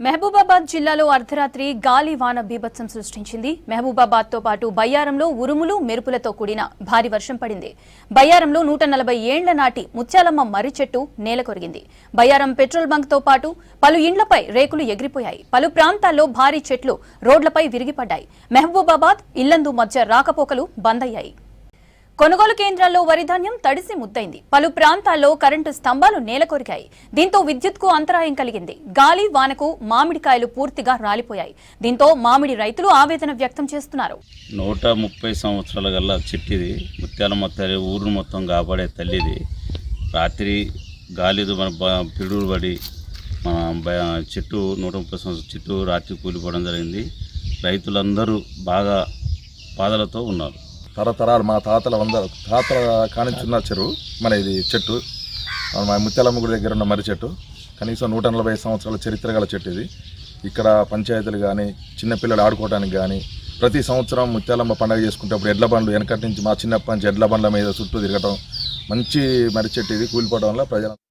మహబూబాబాద్ జిల్లాలో అర్ధరాత్రి గాలి వాన బీభత్సం సృష్టించింది. మహబూబాబాద్ తో పాటు బయ్యారంలో ఉరుములు మెరుపులతో కూడిన భారీ వర్షం పడింది. బయ్యారంలో 140 ఏండ్ల నాటి ముత్యాలమ్మ మర్రి చెట్టు నేలకొరిగింది. బయ్యారం పెట్రోల్ బంక్ తో పాటు పలు ఇండ్లపై రేకులు ఎగిరిపోయాయి. పలు ప్రాంతాల్లో భారీ చెట్లు రోడ్లపై విరిగిపడ్డాయి. మహబూబాబాద్ ఇల్లందు మధ్య రాకపోకలు బంద్ అయ్యాయి. కొనుగోలు కేంద్రాల్లో వరిధాన్యం తడిసి ముద్దైంది. పలు ప్రాంతాల్లో కరెంటు స్తంభాలు నేలకొరిగాయి. దీంతో విద్యుత్కు అంతరాయం కలిగింది. గాలి వానకు మామిడికాయలు పూర్తిగా రాలిపోయాయి. దీంతో మామిడి రైతులు ఆవేదన వ్యక్తం చేస్తున్నారు. 130 సంవత్సరాల గల్లా చెట్టిది, ముత్యాలమ్మ తల్లి ఊరు మొత్తం కాపాడే తల్లిది. రాత్రి గాలిదు మన పిడుగులు పడి చెట్టు 130 సంవత్సరాల చెట్టు రాత్రి కూలిపోవడం జరిగింది. రైతులందరూ బాగా బాధలతో ఉన్నారు. తరతరాలు మా తాతల కానించున్న చెరువు మన ఇది చెట్టు, మా ముత్యాలమ్మ గుడి దగ్గర ఉన్న మర్రి చెట్టు. కనీసం 140 సంవత్సరాల చరిత్ర గల చెట్టు ఇది. ఇక్కడ పంచాయతీలు కానీ చిన్నపిల్లలు ఆడుకోవడానికి కానీ ప్రతి సంవత్సరం ముత్యాలమ్మ పండుగ చేసుకుంటేప్పుడు ఎడ్ల బండ్లు వెనకటి నుంచి మా చిన్నప్పటి నుంచి ఎడ్ల బండ్ల మీద చుట్టూ తిరగటం, మంచి మర్రి చెట్టు ఇది. కూలిపోవడం వల్ల ప్రజలు